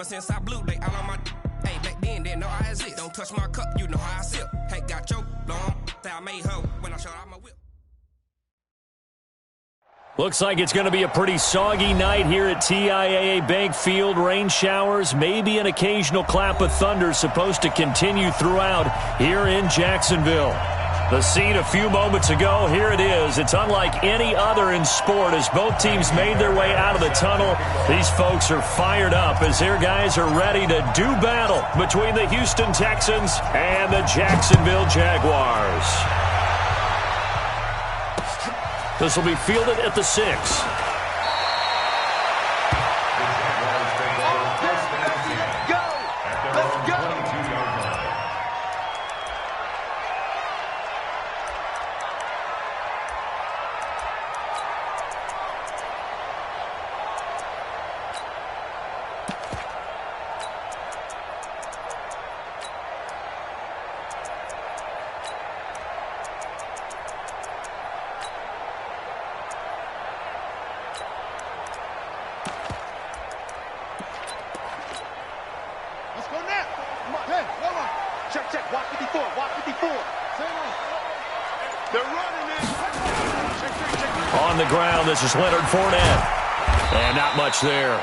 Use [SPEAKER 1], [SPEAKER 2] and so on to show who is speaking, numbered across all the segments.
[SPEAKER 1] Ever since I blew, they all on my. Hey, back then, didn't know I exist. Don't touch my cup, you know how I sip. Hey, got your long. I made her when I showed out my whip.
[SPEAKER 2] Looks like it's going to be a pretty soggy night here at TIAA Bank Field. Rain showers, maybe an occasional clap of thunder supposed to continue throughout here in Jacksonville. The scene a few moments ago, here it is. It's unlike any other in sport as both teams made their way out of the tunnel. These folks are fired up as their guys are ready to do battle between the Houston Texans and the Jacksonville Jaguars. This will be fielded at the 6. On the ground, this is Leonard Fournette. And not much there.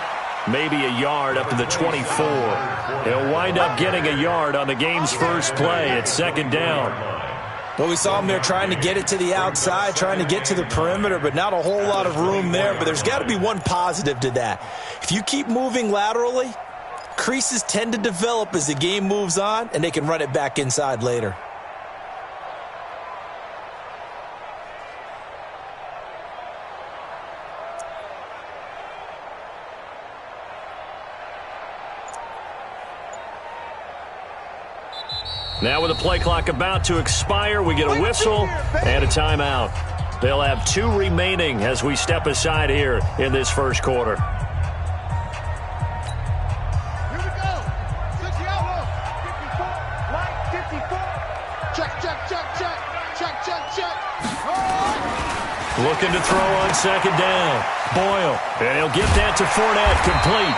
[SPEAKER 2] Maybe a yard up to the 24. He'll wind up getting a yard on the game's first play. It's second down.
[SPEAKER 3] Well, we saw him there trying to get it to the outside, trying to get to the perimeter, but not a whole lot of room there. But there's got to be one positive to that. If you keep moving laterally, creases tend to develop as the game moves on, and they can run it back inside later.
[SPEAKER 2] Now with the play clock about to expire, we get a whistle and a timeout. They'll have 2 remaining as we step aside here in this first quarter.
[SPEAKER 4] Here we go. 60 outlaw. 54. Right, 54. Check, check, check, check. Check, check, check.
[SPEAKER 2] Looking to throw on second down. Boyle. And he'll get that to Fournette, complete.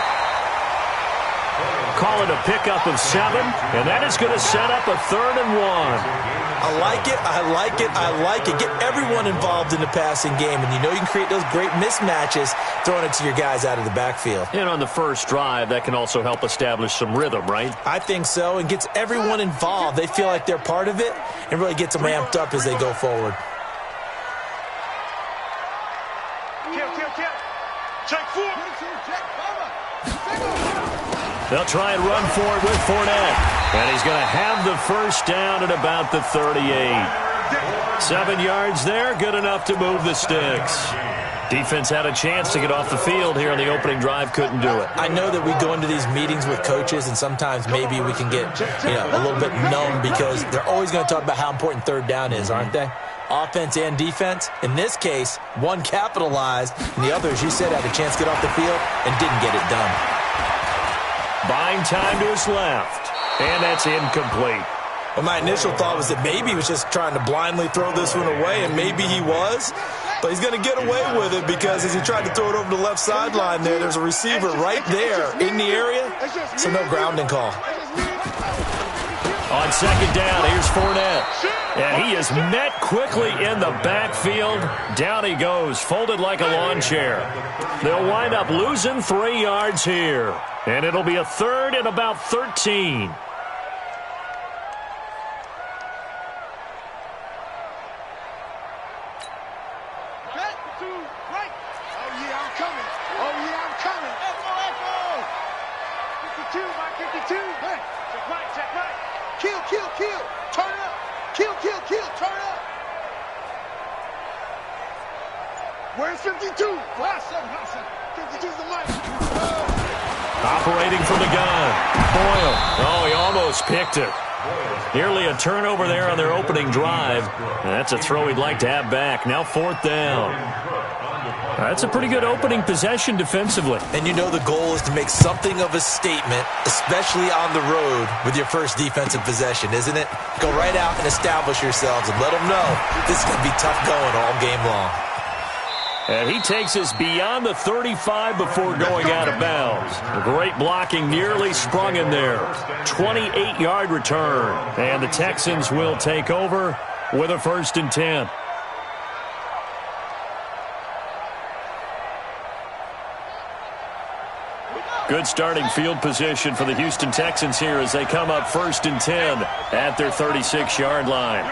[SPEAKER 2] Call it a pickup of 7, and that is going to set up a 3rd and 1.
[SPEAKER 3] I like it, I like it, I like it. Get everyone involved in the passing game, and you know you can create those great mismatches throwing it to your guys out of the backfield.
[SPEAKER 2] And on the first drive, that can also help establish some rhythm, right?
[SPEAKER 3] I think so, and gets everyone involved. They feel like they're part of it, and really gets them amped up as they go forward.
[SPEAKER 4] Check 4.
[SPEAKER 2] They'll try and run for it with Fournette. And he's going to have the first down at about the 38. 7 yards there, good enough to move the sticks. Defense had a chance to get off the field here on the opening drive, couldn't do it.
[SPEAKER 3] I know that we go into these meetings with coaches, and sometimes maybe we can get a little bit numb because they're always going to talk about how important 3rd down is, aren't they? Offense and defense. In this case, one capitalized, and the other, as you said, had a chance to get off the field and didn't get it done.
[SPEAKER 2] Buying time to his left, and that's incomplete.
[SPEAKER 3] Well, my initial thought was that maybe he was just trying to blindly throw this one away, and maybe he was. But he's going to get away with it because as he tried to throw it over the left sideline there's a receiver right there in the area, so no grounding call.
[SPEAKER 2] On second down, here's Fournette. And he is met quickly in the backfield. Down he goes, folded like a lawn chair. They'll wind up losing 3 yards here. And it'll be a 3rd and about 13.
[SPEAKER 4] Where's 52? 52's the line.
[SPEAKER 2] Operating from the gun. Boyle. Oh, he almost picked it. Nearly a turnover there on their opening drive. That's a throw he'd like to have back. Now 4th down. That's a pretty good opening possession defensively.
[SPEAKER 3] And you know the goal is to make something of a statement, especially on the road with your first defensive possession, isn't it? Go right out and establish yourselves and let them know this is going to be tough going all game long.
[SPEAKER 2] And he takes us beyond the 35 before going out of bounds. Great blocking, nearly sprung in there. 28-yard return. And the Texans will take over with a 1st and 10. Good starting field position for the Houston Texans here as they come up 1st and 10 at their 36-yard line.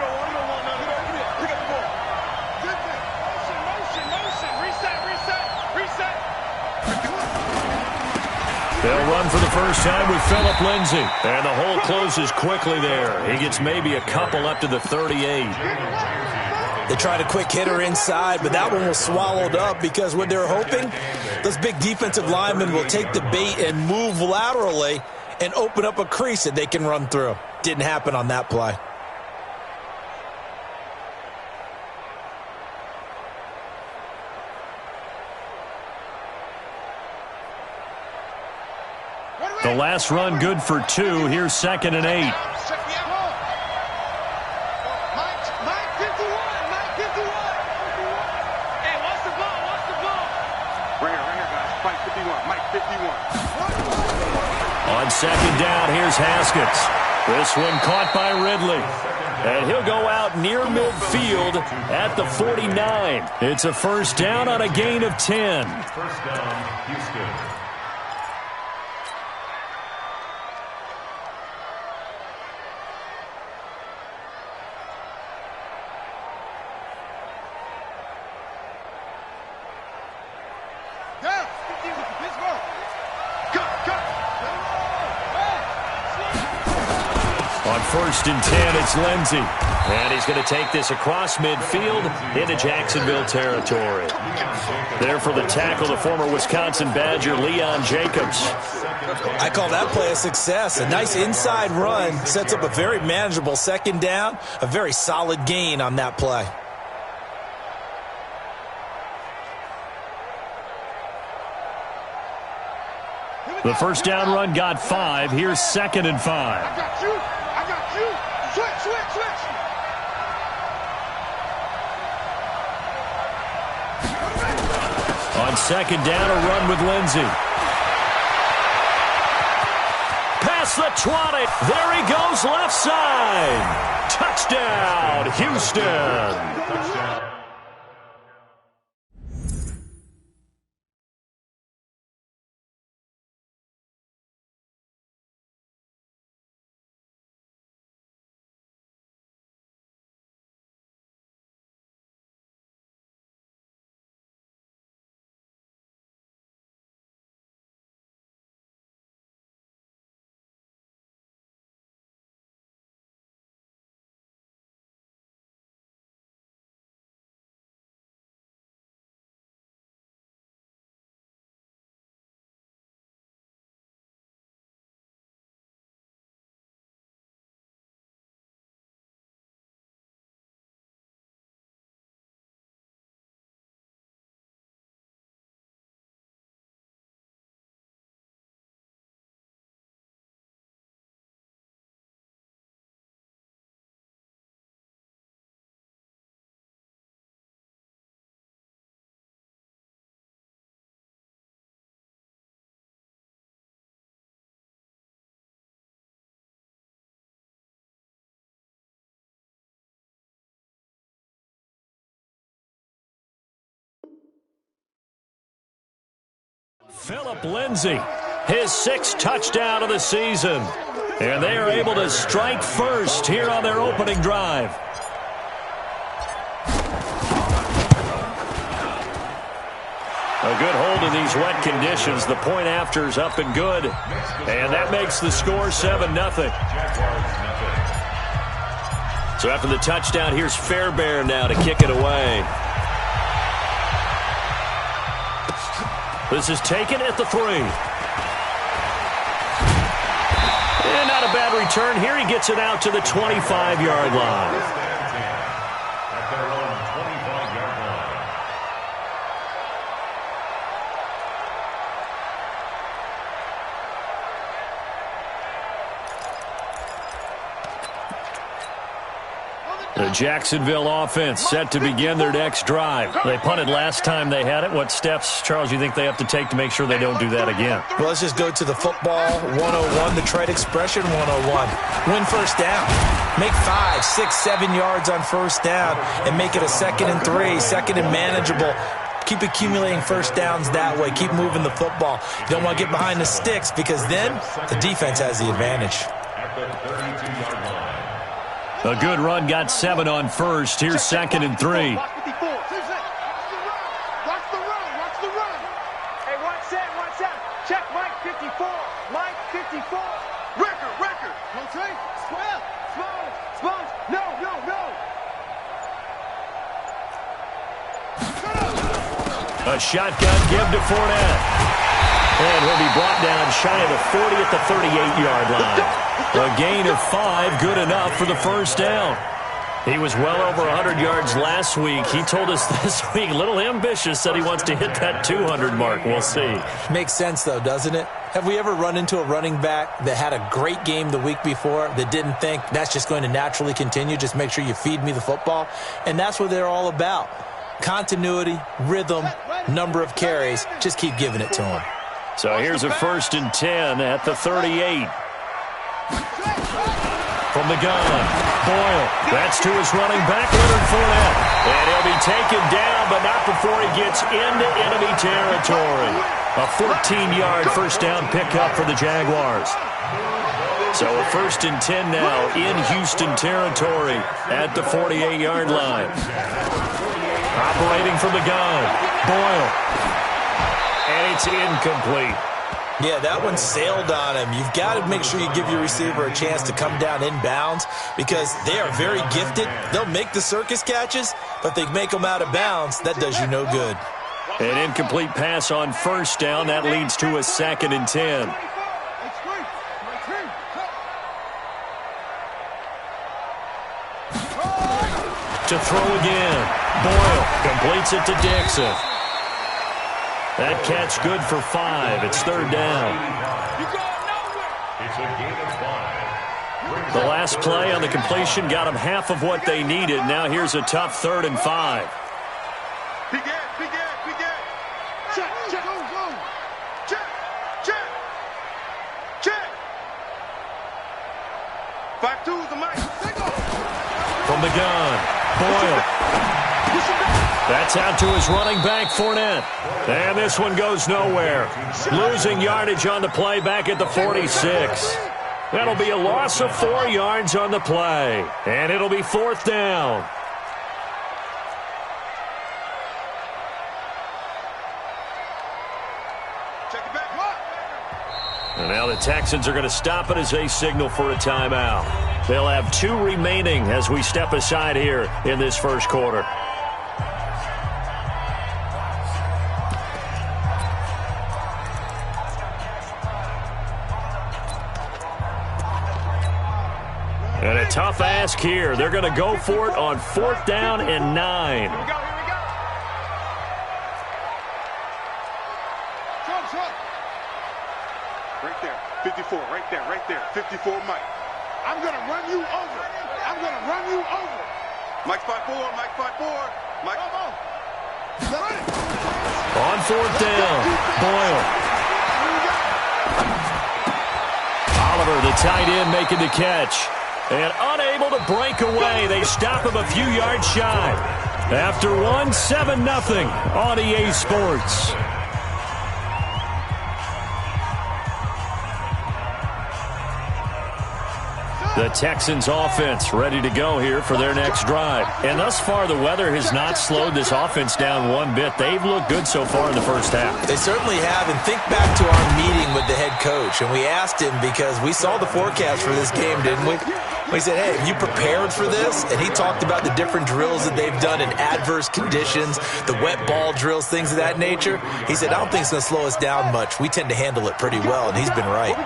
[SPEAKER 2] They'll run for the first time with Phillip Lindsay. And the hole closes quickly there. He gets maybe a couple up to the 38.
[SPEAKER 3] They tried a quick hitter inside, but that one was swallowed up because what they're hoping, those big defensive linemen will take the bait and move laterally and open up a crease that they can run through. Didn't happen on that play.
[SPEAKER 2] The last run good for 2. Here's 2nd and 8. On 2nd down, here's Haskins. This one caught by Ridley. And he'll go out near midfield at the 49. It's a 1st down on a gain of 10.
[SPEAKER 5] First down, Houston.
[SPEAKER 2] On 1st and 10, it's Lindsay. And he's going to take this across midfield into Jacksonville territory. There for the tackle, the former Wisconsin Badger, Leon Jacobs.
[SPEAKER 3] I call that play a success. A nice inside run sets up a very manageable 2nd down. A very solid gain on that play.
[SPEAKER 2] The 1st down run got 5. Here's 2nd and 5.
[SPEAKER 4] I got you. Switch.
[SPEAKER 2] On 2nd down, a run with Lindsay. Past the 20. There he goes, left side. Touchdown, Houston.
[SPEAKER 5] Touchdown.
[SPEAKER 2] Phillip Lindsay, his 6th touchdown of the season. And they are able to strike first here on their opening drive. A good hold in these wet conditions. The point after is up and good. And that makes the score 7-0. So after the touchdown, here's Fairbairn now to kick it away. This is taken at the 3. And not a bad return. Here he gets it out to the 25-yard line.
[SPEAKER 5] At their own 25-yard line.
[SPEAKER 4] On the
[SPEAKER 2] The Jacksonville offense set to begin their next drive. They punted last time they had it. What steps, Charles, you think they have to take to make sure they don't do that again?
[SPEAKER 3] Well, let's just go to the football 101, the trade expression 101. Win first down. Make 5, 6, 7 yards on first down and make it a 2nd and 3, 2nd and manageable. Keep accumulating first downs that way. Keep moving the football. You don't want to get behind the sticks because then the defense has the advantage.
[SPEAKER 5] At the 32-yard line.
[SPEAKER 2] A good run got 7 on first. Here's 2nd and 3.
[SPEAKER 4] Watch the run. Watch the run. Hey, watch that. Check Mike 54. Mike 54. Record. Rotate. Small. No.
[SPEAKER 2] A shotgun give to Fournette. And he'll be brought down shy of the 40 at the 38-yard line. A gain of 5, good enough for the first down. He was well over 100 yards last week. He told us this week, a little ambitious, said he wants to hit that 200 mark. We'll see.
[SPEAKER 3] Makes sense, though, doesn't it? Have we ever run into a running back that had a great game the week before that didn't think that's just going to naturally continue? Just make sure you feed me the football. And that's what they're all about. Continuity, rhythm, number of carries. Just keep giving it to them.
[SPEAKER 2] So here's a 1st and 10 at the 38. From the gun, Boyle. That's to his running back, Leonard Fournette. And he'll be taken down, but not before he gets into enemy territory. A 14-yard first down pickup for the Jaguars. So a 1st and 10 now in Houston territory at the 48-yard line. Operating from the gun, Boyle. And it's incomplete.
[SPEAKER 3] Yeah, that one sailed on him. You've got to make sure you give your receiver a chance to come down inbounds because they are very gifted. They'll make the circus catches, but they make them out of bounds. That does you no good.
[SPEAKER 2] An incomplete pass on first down. That leads to a 2nd and 10. To throw again. Boyle completes it to Dixon. That catch good for 5. It's 3rd down.
[SPEAKER 5] It's a gain of 5.
[SPEAKER 2] The last play on the completion got them half of what they needed. Now here's a tough 3rd and 5.
[SPEAKER 4] Big Ed. Check. Check. 5-2's the mic.
[SPEAKER 2] From the gun, Boyle. That's out to his running back, Fournette. And this one goes nowhere. Losing yardage on the play back at the 46. That'll be a loss of 4 yards on the play. And it'll be 4th down. And now the Texans are going to stop it as they signal for a timeout. They'll have 2 remaining as we step aside here in this first quarter. And a tough ask here. They're going to go for it on 4th down and 9.
[SPEAKER 4] Here we go. Right there. 54. Right there. 54, Mike. I'm going to run you over. Mike's 5-4. Mike.
[SPEAKER 2] On 4th down, Boyle. Oliver, the tight end, making the catch. And unable to break away. They stop him a few yards shy. After 7-0 on EA Sports. The Texans offense ready to go here for their next drive. And thus far, the weather has not slowed this offense down one bit. They've looked good so far in the first half.
[SPEAKER 3] They certainly have. And think back to our meeting with the head coach. And we asked him because we saw the forecast for this game, didn't we? We said, hey, have you prepared for this? And he talked about the different drills that they've done in adverse conditions, the wet ball drills, things of that nature. He said, I don't think it's going to slow us down much. We tend to handle it pretty well, and he's been right.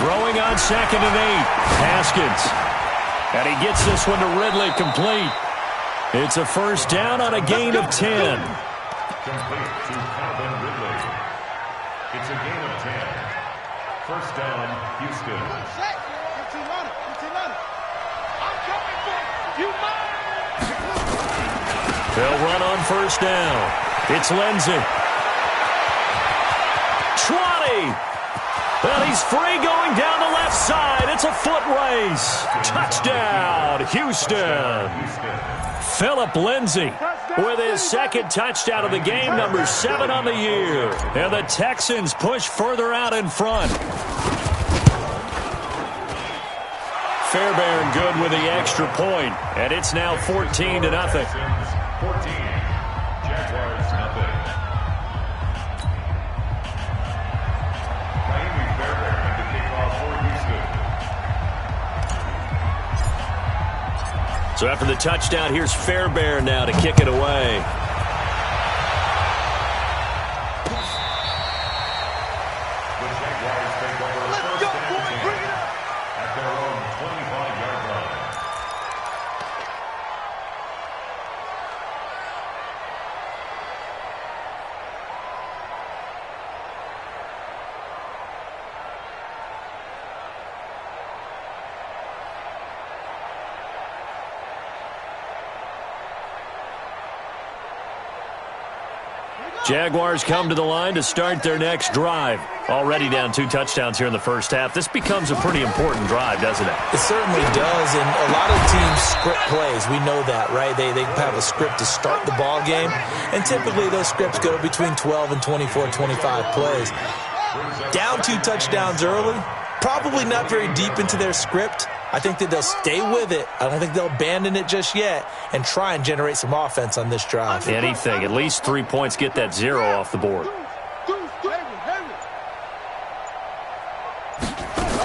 [SPEAKER 2] Throwing on 2nd and 8, Haskins. And he gets this one to Ridley, complete. It's a first down on a gain of 10.
[SPEAKER 5] It's a game of 10. First down, Houston.
[SPEAKER 4] Set. 15 on it. 15 on it. I'm coming for you. You mine.
[SPEAKER 2] They'll run on first down. It's Lindsey. 20. Well, he's free going down the left side. It's a foot race. Touchdown, Houston. Philip Lindsey with his second touchdown of the game, number 7 on the year. And the Texans push further out in front. Fairbairn good with the extra point, and it's now 14-0.
[SPEAKER 5] 14. Jaguars, nothing. Fairbairn to kick off for Houston.
[SPEAKER 2] So after the touchdown, here's Fairbairn now to kick it away.
[SPEAKER 5] The Jaguars take over first and 10 at their own 25-yard line.
[SPEAKER 2] Jaguars come to the line to start their next drive. Already down 2 touchdowns here in the first half. This becomes a pretty important drive, doesn't it?
[SPEAKER 3] It certainly does, and a lot of teams script plays. We know that, right? They have a script to start the ball game, and typically those scripts go between 12 and 24, 25 plays. Down 2 touchdowns early, probably not very deep into their script. I think that they'll stay with it. I don't think they'll abandon it just yet and try and generate some offense on this drive.
[SPEAKER 2] Anything. At least 3 points, get that 0 off the board.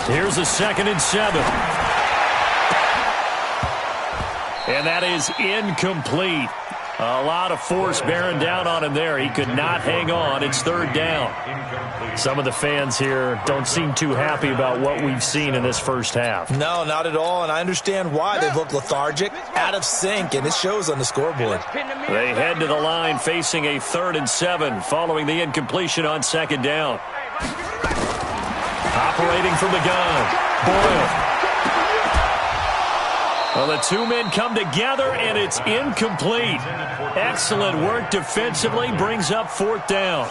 [SPEAKER 2] Here's a 2nd and 7. And that is incomplete. A lot of force bearing down on him there. He could not hang on. It's 3rd down. Some of the fans here don't seem too happy about what we've seen in this first half.
[SPEAKER 3] No, not at all, and I understand why. They've looked lethargic, out of sync, and it shows on the scoreboard.
[SPEAKER 2] They head to the line facing a 3rd and 7 following the incompletion on 2nd down. Operating from the gun, Boyle. Well, the 2 men come together, and it's incomplete. Excellent work defensively, brings up 4th down.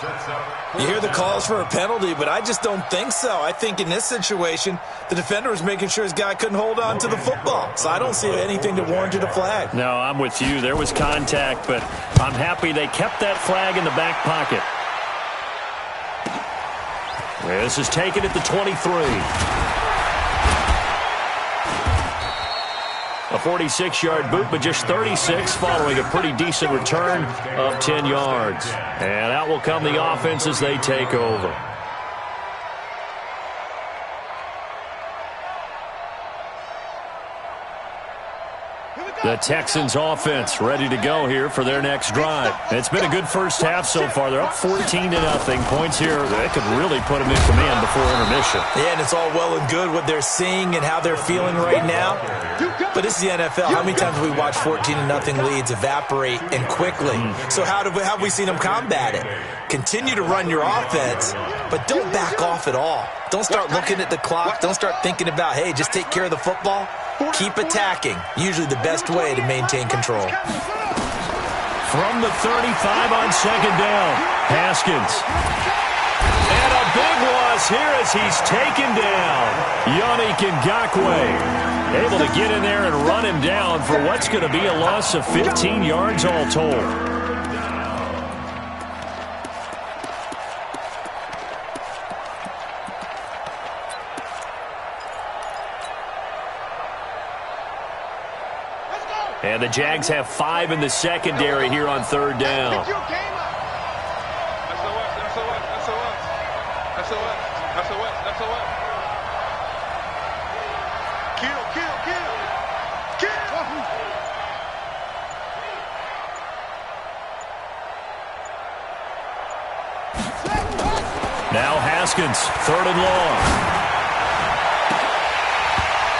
[SPEAKER 3] You hear the calls for a penalty, but I just don't think so. I think in this situation, the defender was making sure his guy couldn't hold on to the football. So I don't see anything to warrant a flag.
[SPEAKER 2] No, I'm with you. There was contact, but I'm happy they kept that flag in the back pocket. This is taken at the 23. A 46-yard boot, but just 36 following a pretty decent return of 10 yards. And out will come the offense as they take over. The Texans offense ready to go here for their next drive. It's been a good first half so far. They're up 14-0. Points here that could really put them in command before intermission.
[SPEAKER 3] Yeah, and it's all well and good what they're seeing and how they're feeling right now. But this is the NFL. How many times have we watched 14-0 leads evaporate and quickly? So how have we seen them combat it? Continue to run your offense, but don't back off at all. Don't start looking at the clock. Don't start thinking about, hey, just take care of the football. Keep attacking. Usually the best way to maintain control.
[SPEAKER 2] From the 35 on 2nd down, Haskins. And a big loss here as he's taken down. Yannick Ngakoue able to get in there and run him down for what's going to be a loss of 15 yards all told. And the Jags have 5 in the secondary here on 3rd down. Now Haskins, 3rd and long.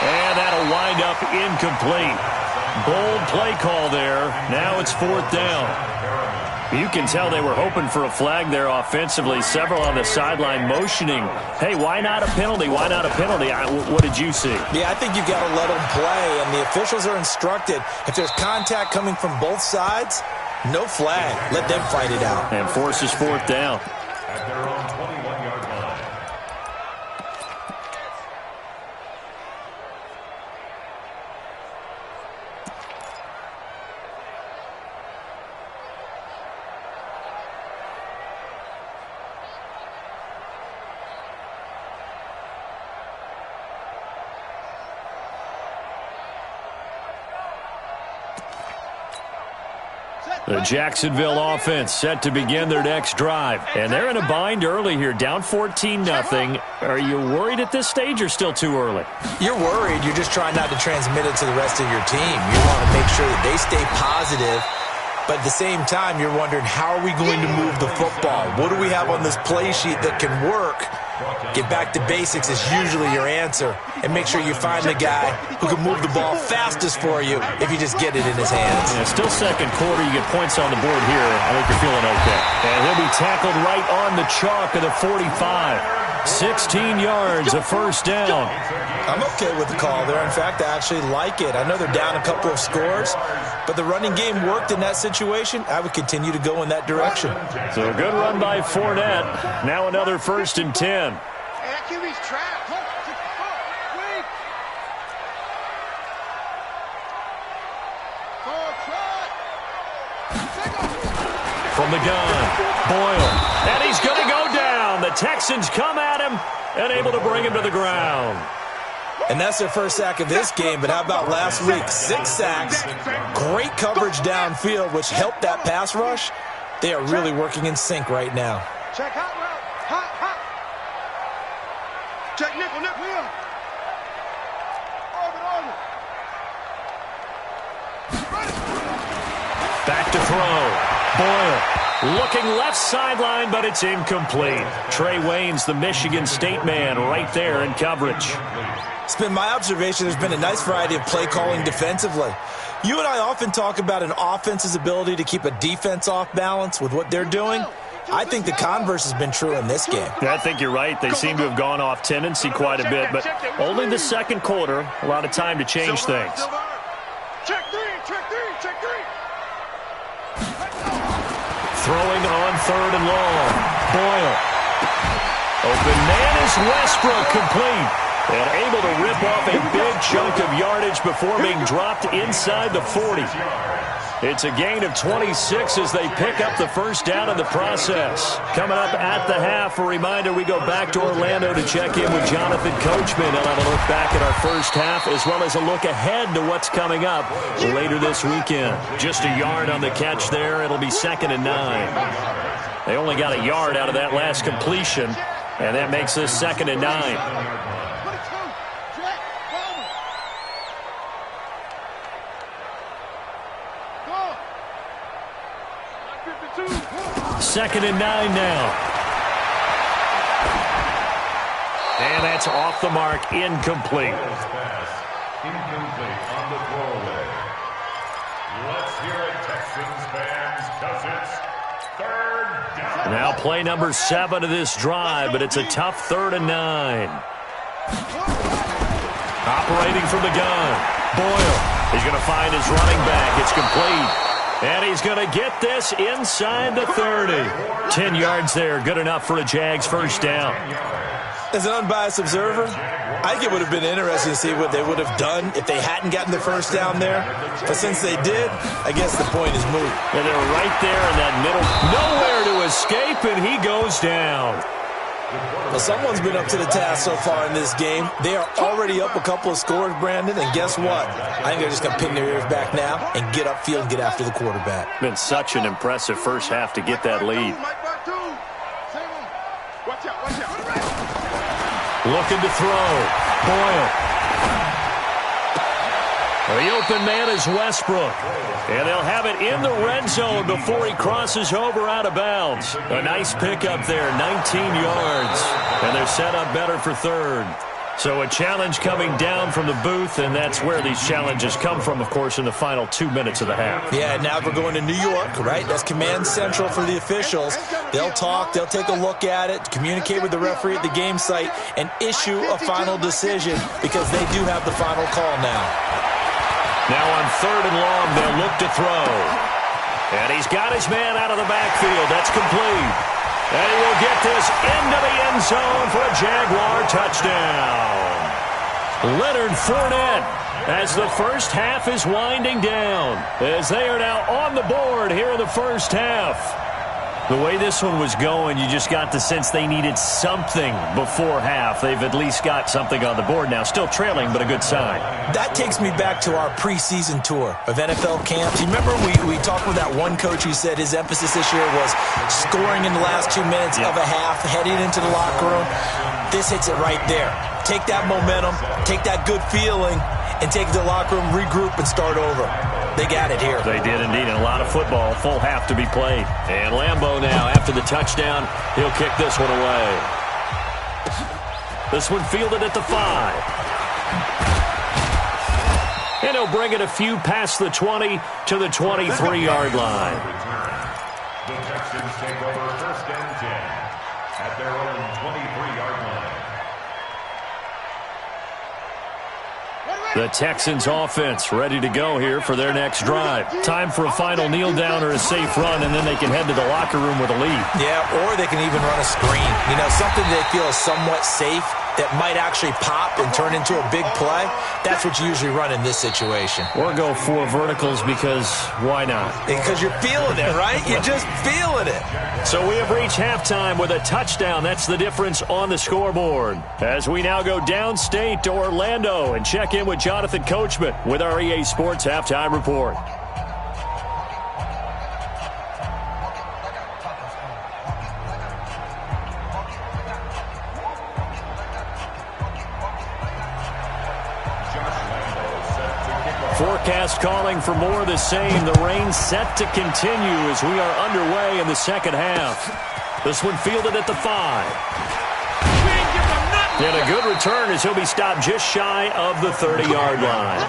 [SPEAKER 2] And that'll wind up incomplete. Bold play call there. Now it's 4th down. You can tell they were hoping for a flag there offensively. Several on the sideline motioning, hey, why not a penalty? Why not a penalty? What did you see?
[SPEAKER 3] Yeah, I think you've got to let them play, and the officials are instructed. If there's contact coming from both sides, no flag. Let them fight it out.
[SPEAKER 2] And forces fourth down.
[SPEAKER 5] At their own 21-yard line.
[SPEAKER 2] The Jacksonville offense set to begin their next drive. And they're in a bind early here, down 14-0. Are you worried at this stage or still too early?
[SPEAKER 3] You're worried. You're just trying not to transmit it to the rest of your team. You want to make sure that they stay positive. But at the same time, you're wondering, how are we going to move the football? What do we have on this play sheet that can work? Get back to basics is usually your answer. And make sure you find the guy who can move the ball fastest for you if you just get it in his hands.
[SPEAKER 2] Yeah, still second quarter. You get points on the board here. I think you're feeling okay. And he'll be tackled right on the chalk of the 45. 16 yards, a first down.
[SPEAKER 3] I'm okay with the call there. In fact, I actually like it. I know they're down a couple of scores, but the running game worked in that situation. I would continue to go in that direction.
[SPEAKER 2] So a good run by Fournette. Now another 1st and 10.
[SPEAKER 4] QB's trapped.
[SPEAKER 2] From the gun, Boyle. And he's going to go down. The Texans come at him and able to bring him to the ground.
[SPEAKER 3] And that's their first sack of this game, but how about last week? 6 sacks, great coverage downfield, which helped that pass rush. They are really working in sync right now.
[SPEAKER 4] Check hot route. Hot. Check nickel.
[SPEAKER 2] Back to throw. Boyle looking left sideline, but it's incomplete. Trey Waynes, the Michigan State man, right there in coverage.
[SPEAKER 3] It's been my observation there's been a nice variety of play calling defensively. You and I often talk about an offense's ability to keep a defense off balance with what they're doing. I think the converse has been true in this game.
[SPEAKER 2] I think you're right. They seem to have gone off tendency quite a bit, but only the second quarter. A lot of time to change things.
[SPEAKER 4] Check three.
[SPEAKER 2] Throwing on 3rd and long. Boyle. Open man is Westbrook, complete. And able to rip off a big chunk of yardage before being dropped inside the 40. It's a gain of 26 as they pick up the first down in the process. Coming up at the half, a reminder, we go back to Orlando to check in with Jonathan Coachman. He'll have a look back at our first half as well as a look ahead to what's coming up later this weekend. Just a yard on the catch there. It'll be 2nd and 9. They only got a yard out of that last completion, and that makes this 2nd and 9. 2nd and 9 now. And that's off the mark, incomplete.
[SPEAKER 5] Incomplete on the throwaway. Let's hear it, Texans fans, because it's 3rd down.
[SPEAKER 2] Now play number 7 of this drive, but it's a tough 3rd and 9. Operating from the gun. Boyle is going to find his running back. It's complete. And he's going to get this inside the 30. 10 yards there, good enough for a Jags first down.
[SPEAKER 3] As an unbiased observer, I think it would have been interesting to see what they would have done if they hadn't gotten the first down there. But since they did, I guess the point is moot.
[SPEAKER 2] And they're right there in that middle. Nowhere to escape, and he goes down.
[SPEAKER 3] Well, someone's been up to the task so far in this game. They are already up a couple of scores, Brandon, and guess what? I think they're just going to pin their ears back now and get upfield and get after the quarterback.
[SPEAKER 2] Been such an impressive first half to get that lead. Looking to throw. Boyle. The open man is Westbrook. And they'll have it in the red zone before he crosses over out of bounds. A nice pickup there, 19 yards. And they're set up better for 3rd. So a challenge coming down from the booth, and that's where these challenges come from, of course, in the final 2 minutes of the half.
[SPEAKER 3] Yeah, now we're going to New York, right? That's command central for the officials. They'll talk, they'll take a look at it, communicate with the referee at the game site, and issue a final decision because they do have the final call now.
[SPEAKER 2] Now on 3rd and long, they'll look to throw. And he's got his man out of the backfield. That's complete. And he will get this into the end zone for a Jaguar touchdown. Leonard Fournette, as the first half is winding down, as they are now on the board here in the first half. The way this one was going, you just got the sense they needed something before half. They've at least got something on the board now. Still trailing, but a good sign.
[SPEAKER 3] That takes me back to our preseason tour of NFL camps. You remember we talked with that one coach who said his emphasis this year was scoring in the last 2 minutes of a half, heading into the locker room. This hits it right there. Take that momentum, take that good feeling, and take it to the locker room, regroup, and start over. They got it here.
[SPEAKER 2] They did indeed, and a lot of football, full half to be played. And Lambeau now, after the touchdown, he'll kick this one away. This one fielded at the 5. And he'll bring it a few past the 20 to the 23-yard line.
[SPEAKER 5] The Texans take over 1st and 10 at their own 23-yard line.
[SPEAKER 2] The Texans offense ready to go here for their next drive. Time for a final kneel down or a safe run, and then they can head to the locker room with a lead.
[SPEAKER 3] Yeah, or they can even run a screen. You know, something they feel is somewhat safe that might actually pop and turn into a big play. That's what you usually run in this situation.
[SPEAKER 2] Or go 4 verticals because why not?
[SPEAKER 3] Because you're feeling it, right? You're just feeling it.
[SPEAKER 2] So we have reached halftime with a touchdown. That's the difference on the scoreboard. As we now go downstate to Orlando and check in with Jonathan Coachman with our EA Sports Halftime Report. Forecast calling for more of the same. The rain set to continue as we are underway in the second half. This one fielded at the 5. And a good return as he'll be stopped just shy of the 30-yard line.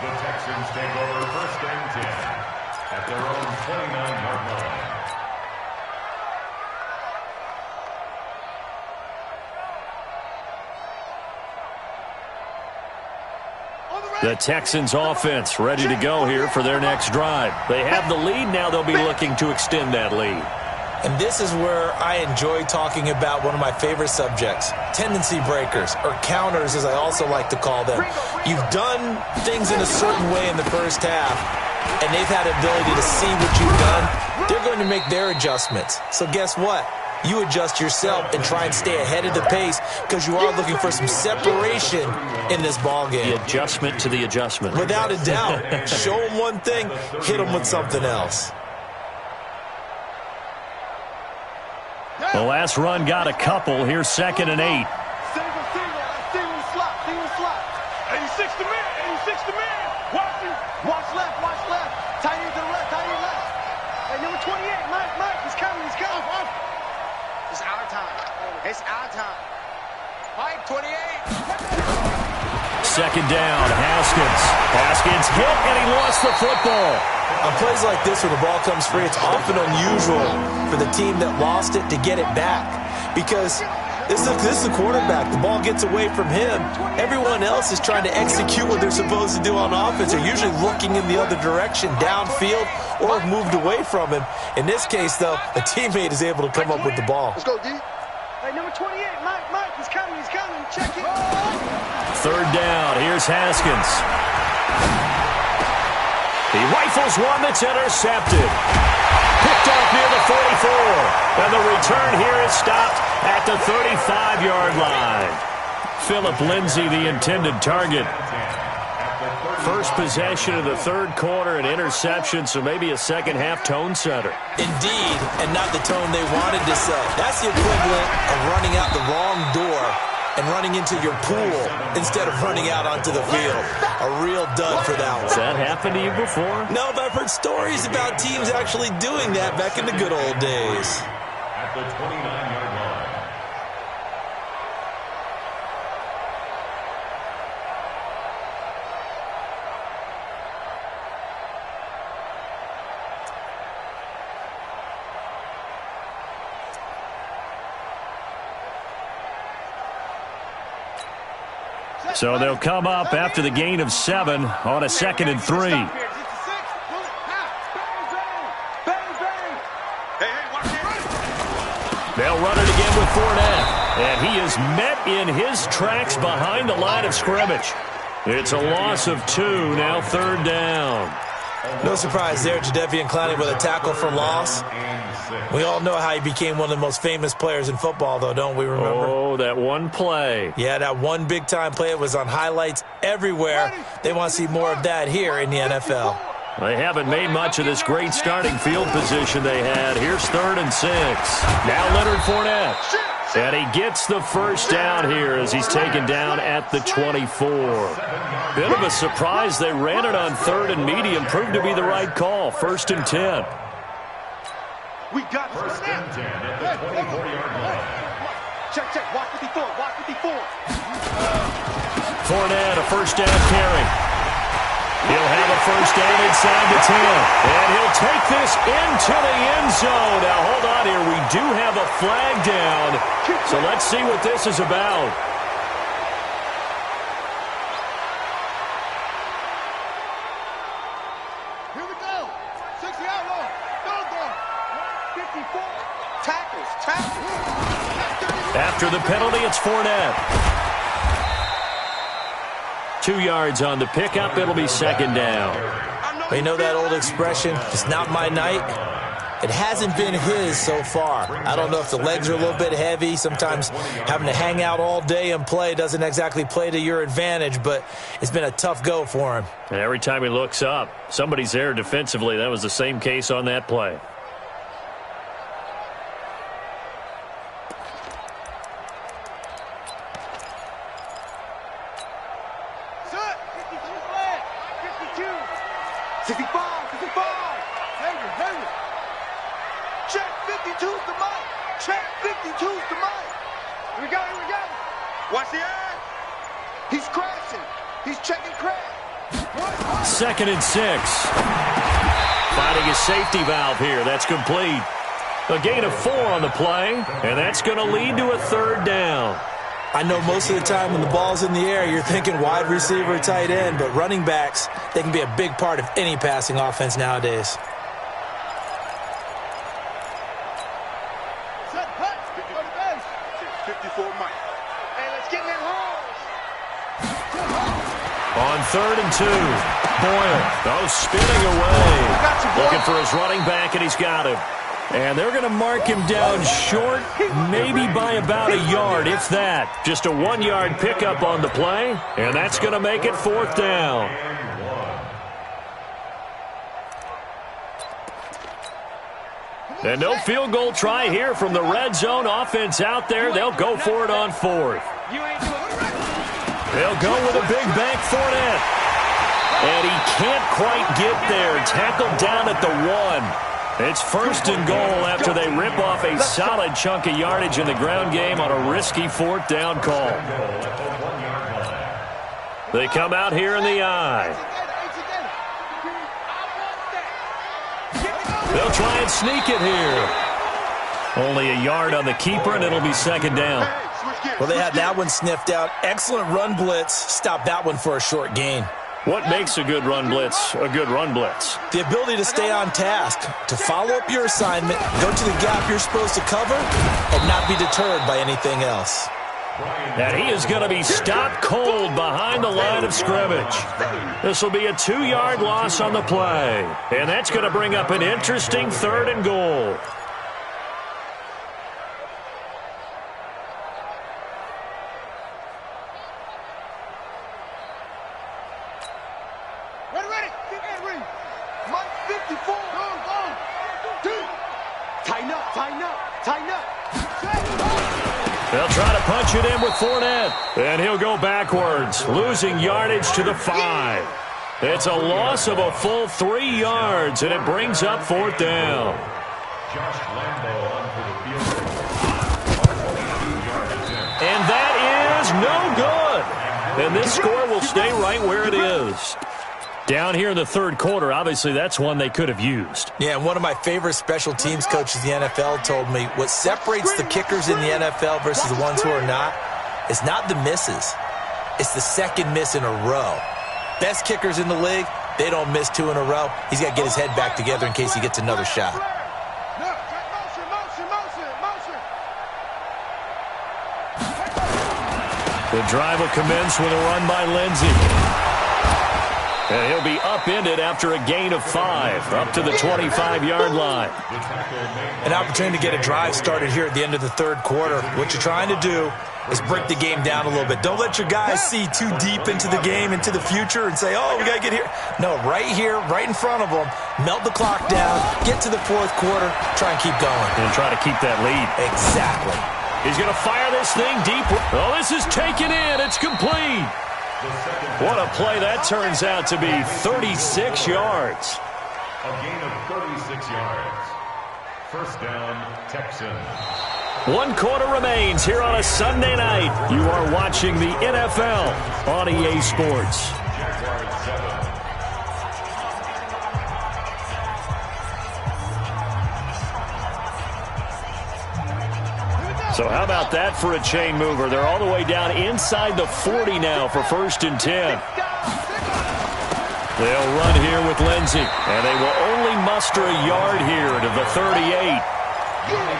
[SPEAKER 5] The Texans take over 1st and 10 at their own 29-yard line.
[SPEAKER 2] The Texans offense ready to go here for their next drive. They have the lead. Now they'll be looking to extend that lead.
[SPEAKER 3] And this is where I enjoy talking about one of my favorite subjects, tendency breakers, or counters as I also like to call them. You've done things in a certain way in the first half, and they've had the ability to see what you've done. They're going to make their adjustments. So guess what? You adjust yourself and try and stay ahead of the pace because you are looking for some separation in this ballgame.
[SPEAKER 2] The adjustment to the adjustment.
[SPEAKER 3] Without a doubt. Show them one thing, hit them with something else.
[SPEAKER 2] The last run got a couple. Here's 2nd and 8.
[SPEAKER 4] Single slot. 86 to man. Watch left. Tight end to the left. Hey, number 28, Mike, he's coming. It's our time. Mike, 28.
[SPEAKER 2] 2nd down, Haskins hit, and he lost the football.
[SPEAKER 3] On plays like this where the ball comes free, it's often unusual for the team that lost it to get it back because this is the quarterback. The ball gets away from him. Everyone else is trying to execute what they're supposed to do on offense. They're usually looking in the other direction, downfield, or have moved away from him. In this case, though, a teammate is able to come up with the ball.
[SPEAKER 4] Let's go, D. Hey, number 28, Mike, he's coming. Check it.
[SPEAKER 2] 3rd down, here's Haskins. He rifles one that's intercepted. Picked off near the 44. And the return here is stopped at the 35-yard line. Phillip Lindsay, the intended target. First possession of the 3rd quarter, an interception, so maybe a second-half tone setter.
[SPEAKER 3] Indeed, and not the tone they wanted to set. That's the equivalent of running out the wrong door and running into your pool instead of running out onto the field. A real dud for that one.
[SPEAKER 2] Has that happened to you before?
[SPEAKER 3] No, but I've heard stories about teams actually doing that back in the good old days.
[SPEAKER 5] At the 29-yard line.
[SPEAKER 2] So they'll come up after the gain of 7 on a 2nd and 3. They'll run it again with Fournette. And he is met in his tracks behind the line of scrimmage. It's a loss of 2, now 3rd down.
[SPEAKER 3] No surprise there, Jadeveon Clowney with a tackle for loss. We all know how he became one of the most famous players in football, though, don't we remember?
[SPEAKER 2] Oh, that one play.
[SPEAKER 3] Yeah, that one big-time play. It was on highlights everywhere. They want to see more of that here in the NFL.
[SPEAKER 2] They haven't made much of this great starting field position they had. Here's 3rd and 6. Now Leonard Fournette. And he gets the first down here as he's taken down at the 24. Bit of a surprise. They ran it on 3rd and medium. Proved to be the right call. 1st and 10.
[SPEAKER 4] We got
[SPEAKER 5] 1st and 10 at the 24-yard line.
[SPEAKER 4] Check. Watch 54. Watch 54.
[SPEAKER 2] Fournette, a first down carry. He'll have a first down inside the 10. And he'll take this into the end zone. Now, hold on here. We do have a flag down. So let's see what this is about.
[SPEAKER 4] Here we go. 60-yard line. Go. 54. Tackles.
[SPEAKER 2] After the penalty, it's Fournette. 2 yards on the pickup. It'll be 2nd down.
[SPEAKER 3] You know that old expression, it's not my night? It hasn't been his so far. I don't know if the legs are a little bit heavy. Sometimes having to hang out all day and play doesn't exactly play to your advantage, but it's been a tough go for him.
[SPEAKER 2] And every time he looks up, somebody's there defensively. That was the same case on that play.
[SPEAKER 4] Watch the eye. He's crashing. He's checking crash.
[SPEAKER 2] 2nd and 6. Finding a safety valve here. That's complete. A gain of 4 on the play, and that's going to lead to a 3rd down.
[SPEAKER 3] I know most of the time when the ball's in the air, you're thinking wide receiver, tight end, but running backs, they can be a big part of any passing offense nowadays.
[SPEAKER 2] On 3rd and 2, Boyle, spinning away. Looking for his running back, and he's got him. And they're going to mark him down short, maybe by about a yard, if that. Just a 1-yard pickup on the play, and that's going to make it 4th down. And no field goal try here from the red zone. Offense out there. They'll go for it on 4th. They'll go with a big bank Fournette. And he can't quite get there. Tackled down at the 1. It's 1st and goal after they rip off a solid chunk of yardage in the ground game on a risky 4th down call. They come out here in the eye. They'll try and sneak it here. Only a yard on the keeper, and it'll be 2nd down.
[SPEAKER 3] Well, they had that one sniffed out. Excellent run blitz. Stop that one for a short gain.
[SPEAKER 2] What makes a good run blitz a good run blitz?
[SPEAKER 3] The ability to stay on task, to follow up your assignment, go to the gap you're supposed to cover, and not be deterred by anything else.
[SPEAKER 2] And he is going to be stopped cold behind the line of scrimmage. This will be a 2-yard loss on the play. And that's going to bring up an interesting 3rd and goal. They'll try to punch it in with Fournette. And he'll go backwards, losing yardage to the 5. It's a loss of a full 3 yards, and it brings up 4th down. And that is no good. And this score will stay right where it is. Down here in the 3rd quarter, obviously that's one they could have used.
[SPEAKER 3] Yeah, and one of my favorite special teams coaches in the NFL told me what separates the kickers in the NFL versus the ones who are not is not the misses. It's the second miss in a row. Best kickers in the league, they don't miss 2 in a row. He's got to get his head back together in case he gets another shot.
[SPEAKER 2] The drive will commence with a run by Lindsey. And he'll be upended after a gain of 5, up to the 25-yard line.
[SPEAKER 3] An opportunity to get a drive started here at the end of the third quarter. What you're trying to do is break the game down a little bit. Don't let your guys see too deep into the game, into the future, and say, oh, we got to get here. No, right here, right in front of them, melt the clock down, get to the fourth quarter, try and keep going.
[SPEAKER 2] And try to keep that lead.
[SPEAKER 3] Exactly.
[SPEAKER 2] He's going to fire this thing deep. Oh, this is taken in. It's complete. What a play that turns out to be. 36 yards.
[SPEAKER 5] A gain of 36 yards. First down, Texans.
[SPEAKER 2] 1 quarter remains here on a Sunday night. You are watching the NFL on EA Sports.
[SPEAKER 5] Jaguars 7.
[SPEAKER 2] So how about that for a chain mover? They're all the way down inside the 40 now for 1st and 10. They'll run here with Lindsey, and they will only muster a yard here to the 38.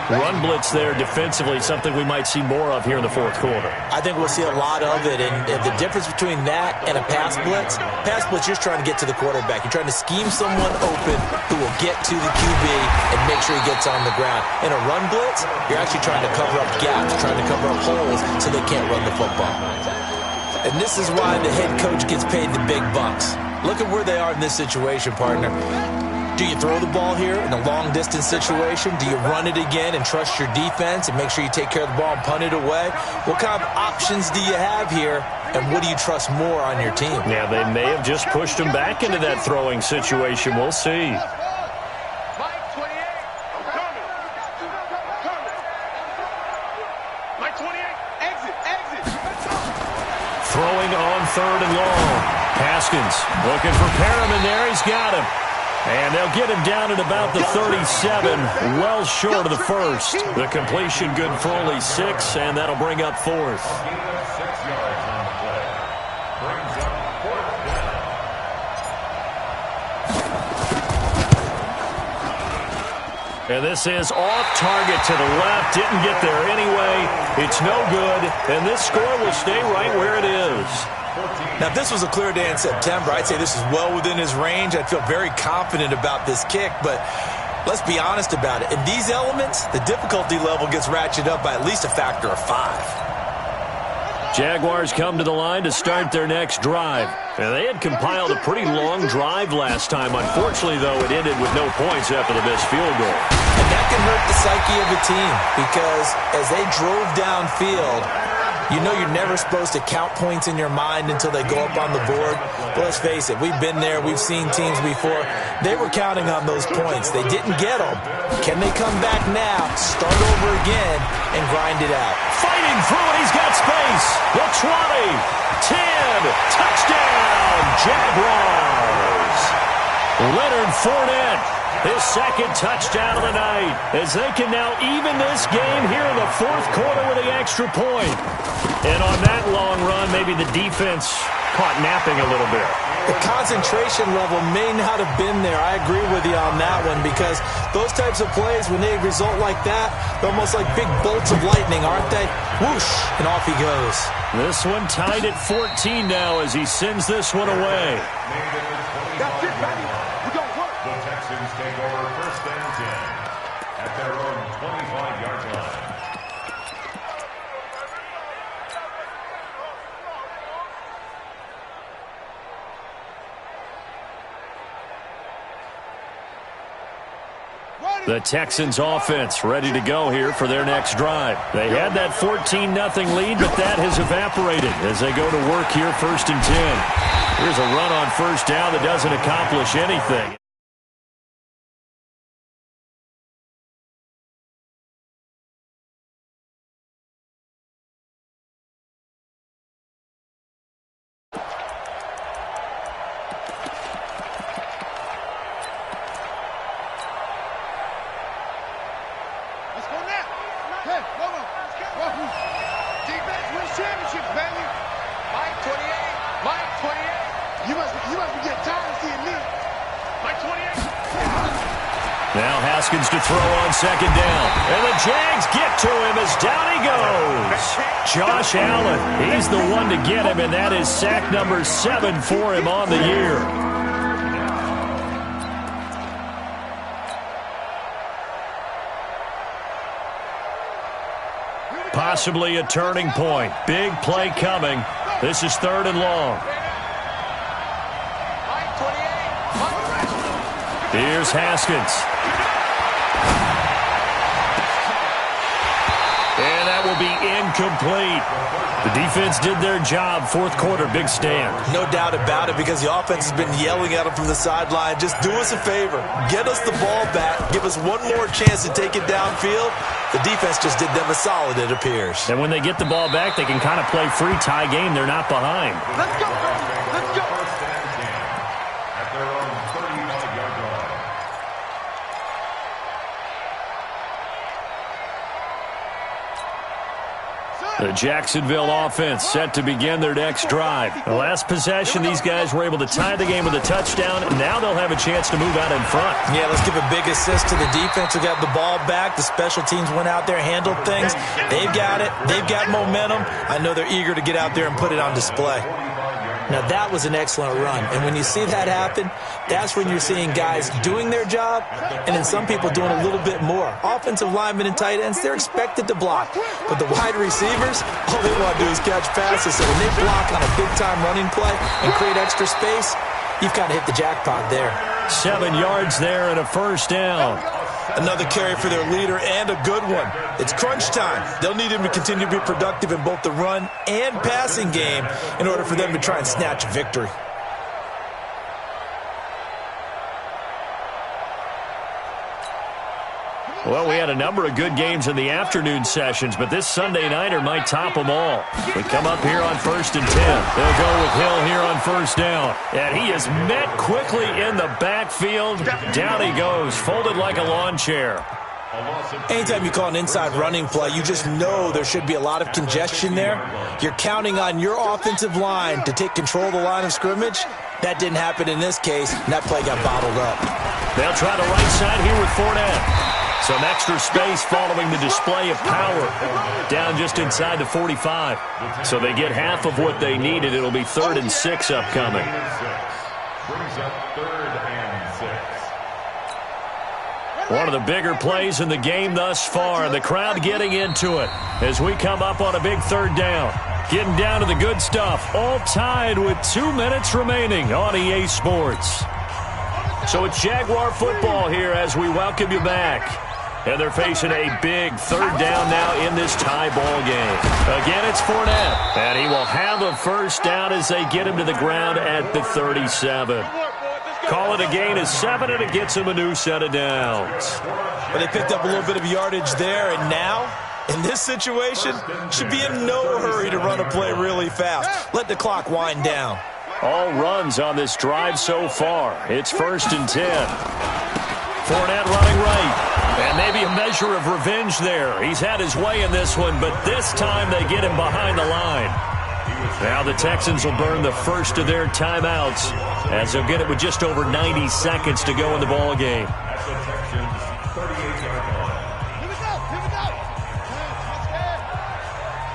[SPEAKER 2] Run blitz there defensively, something we might see more of here in the fourth quarter.
[SPEAKER 3] I think we'll see a lot of it, and the difference between that and a pass blitz, you're just trying to get to the quarterback. You're trying to scheme someone open who will get to the QB and make sure he gets on the ground. In a run blitz, you're actually trying to cover up gaps, trying to cover up holes so they can't run the football. And this is why the head coach gets paid the big bucks. Look at where they are in this situation, partner. Do you throw the ball here in a long-distance situation? Do you run it again and trust your defense and make sure you take care of the ball and punt it away? What kind of options do you have here, and what do you trust more on your team?
[SPEAKER 2] Yeah, they may have just pushed him back into that throwing situation. We'll see. Throwing on 3rd and long. Haskins looking for Perriman there. He's got him. And they'll get him down at about the 37, well short of the first. The completion good for only 6, and that'll bring up 4th.
[SPEAKER 5] 6 yards on the play. Brings up 4th down.
[SPEAKER 2] And this is off target to the left. Didn't get there anyway. It's no good, and this score will stay right where it is.
[SPEAKER 3] Now, if this was a clear day in September, I'd say this is well within his range. I'd feel very confident about this kick, but let's be honest about it. In these elements, the difficulty level gets ratcheted up by at least a factor of 5.
[SPEAKER 2] Jaguars come to the line to start their next drive. And they had compiled a pretty long drive last time. Unfortunately, though, it ended with no points after the missed field goal.
[SPEAKER 3] And that can hurt the psyche of a team because as they drove downfield, you know you're never supposed to count points in your mind until they go up on the board. But let's face it, we've been there. We've seen teams before. They were counting on those points. They didn't get them. Can they come back now, start over again, and grind it out?
[SPEAKER 2] Fighting through it. He's got space. The 20, 10, touchdown, Jaguars. Leonard Fournette, his second touchdown of the night, as they can now even this game here in the fourth quarter with the extra point. And on that long run, maybe the defense caught napping a little bit.
[SPEAKER 3] The concentration level may not have been there. I agree with you on that one because those types of plays, when they result like that, they're almost like big bolts of lightning, aren't they? Whoosh, and off he goes.
[SPEAKER 2] This one tied at 14 now as he sends this one away.
[SPEAKER 4] That's it, baby. We're going to work.
[SPEAKER 5] The Texans take over 1st and 10 at their own 25-yard line.
[SPEAKER 2] The Texans offense ready to go here for their next drive. They had that 14-0 lead, but that has evaporated as they go to work here 1st and 10. Here's a run on 1st down that doesn't accomplish anything.
[SPEAKER 4] Defense wins championships, baby. Mike, 28.
[SPEAKER 2] Haskins to throw on second down. And the Jags get to him as down he goes. Josh Allen, he's the one to get him, and that is sack number 7 for him on the year. Possibly a turning point. Big play coming. This is 3rd and long. Here's Haskins. And that will be incomplete. The defense did their job. 4th quarter, big stand.
[SPEAKER 3] No doubt about it, because the offense has been yelling at them from the sideline. Just do us a favor. Get us the ball back. Give us one more chance to take it downfield. The defense just did them a solid, it appears.
[SPEAKER 2] And when they get the ball back, they can kind of play free tie game. They're not behind.
[SPEAKER 4] Let's go, let's go.
[SPEAKER 5] First and 10 at their own 35-yard line.
[SPEAKER 2] The Jacksonville offense set to begin their next drive. The last possession, these guys were able to tie the game with a touchdown, and now they'll have a chance to move out in front.
[SPEAKER 3] Yeah, let's give a big assist to the defense who got the ball back. The special teams went out there, handled things. They've got it. They've got momentum. I know they're eager to get out there and put it on display. Now, that was an excellent run. And when you see that happen, that's when you're seeing guys doing their job and then some people doing a little bit more. Offensive linemen and tight ends, they're expected to block. But the wide receivers, all they want to do is catch passes. So when they block on a big-time running play and create extra space, you've got to hit the jackpot there.
[SPEAKER 2] 7 yards there and a first down.
[SPEAKER 3] Another carry for their leader and a good one. It's crunch time. They'll need him to continue to be productive in both the run and passing game in order for them to try and snatch a victory.
[SPEAKER 2] Well, we had a number of good games in the afternoon sessions, but this Sunday nighter might top them all. We come up here on 1st and 10. They'll go with Hill here on first down. And he is met quickly in the backfield. Down he goes, folded like a lawn chair.
[SPEAKER 3] Anytime you call an inside running play, you just know there should be a lot of congestion there. You're counting on your offensive line to take control of the line of scrimmage. That didn't happen in this case, and that play got bottled up.
[SPEAKER 2] They'll try the right side here with Fournette. Some extra space following the display of power. Down just inside the 45. So they get half of what they needed. It'll be 3rd and 6 upcoming.
[SPEAKER 5] Brings up 3rd and 6.
[SPEAKER 2] One of the bigger plays in the game thus far. The crowd getting into it as we come up on a big 3rd down. Getting down to the good stuff. All tied with 2 minutes remaining on EA Sports. So it's Jaguar football here as we welcome you back. And they're facing a big 3rd down now in this tie ball game. Again, it's Fournette. And he will have a first down as they get him to the ground at the 37. Call it a gain of 7, and it gets him a new set of downs.
[SPEAKER 3] But they picked up a little bit of yardage there, and now, in this situation, should be in no hurry to run a play really fast. Let the clock wind down.
[SPEAKER 2] All runs on this drive so far. It's 1st and 10. Fournette running right. And maybe a measure of revenge there. He's had his way in this one, but this time they get him behind the line. Now the Texans will burn the first of their timeouts as they'll get it with just over 90 seconds to go in the ball game.
[SPEAKER 5] At the Texans' 38-yard line.
[SPEAKER 4] Here we go.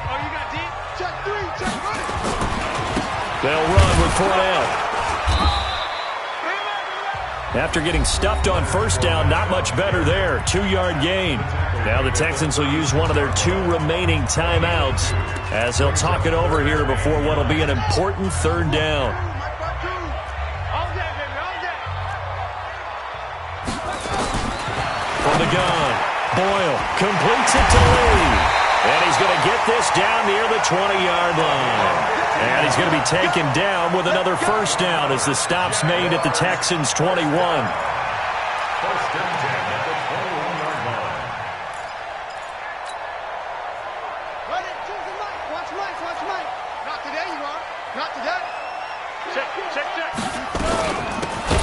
[SPEAKER 4] Oh, you got deep? Check 3, check running.
[SPEAKER 2] They'll run with Fournette. After getting stuffed on first down, not much better there. 2-yard gain. Now the Texans will use one of their 2 remaining timeouts as they'll talk it over here before what will be an important 3rd down. From the gun, Boyle completes it to Lee. And he's going to get this down near the 20-yard line. And he's going to be taken down with another first down as the stop's made at the Texans' 21.
[SPEAKER 5] 1st and 10 at the 21-yard line.
[SPEAKER 4] Run it, choose the mic. Watch Mike. Not today, you are. Not today. Check.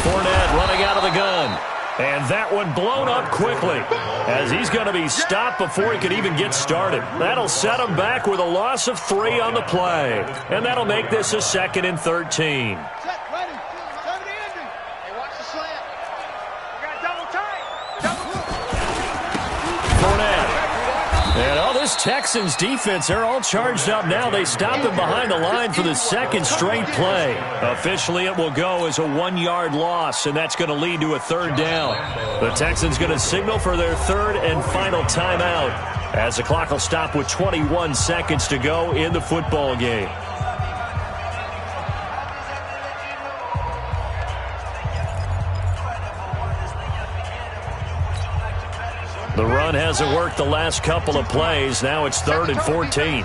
[SPEAKER 2] Fournette running out of the gun. And that one blown up quickly as he's going to be stopped before he could even get started. That'll set him back with a loss of 3 on the play. And that'll make this a 2nd and 13.
[SPEAKER 4] Set, ready. 7 to Andy. Hey, watch the slant. We got double tight.
[SPEAKER 2] this Texans defense, they're all charged up now. They stop him behind the line for the second straight play. Officially, it will go as a 1-yard loss, and that's going to lead to a third down. The Texans going to signal for their third and final timeout as the clock will stop with 21 seconds to go in the football game. The run hasn't worked the last couple of plays. Now it's 3rd and 14.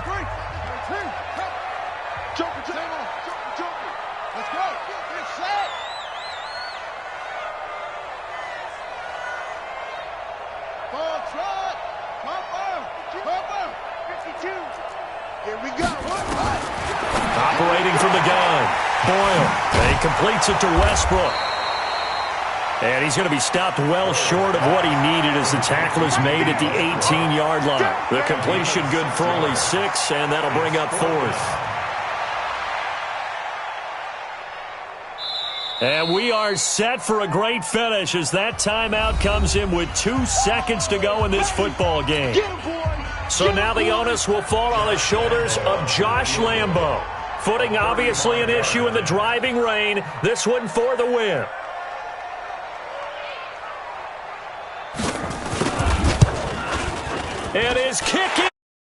[SPEAKER 2] Operating from the gun. Boyle. And he completes it to Westbrook. And he's going to be stopped well short of what he needed as the tackle is made at the 18-yard line. The completion good for only 6, and that'll bring up 4th. And we are set for a great finish as that timeout comes in with 2 seconds to go in this football game. So now the onus will fall on the shoulders of Josh Lambo. Footing obviously an issue in the driving rain. This one for the win. And his kick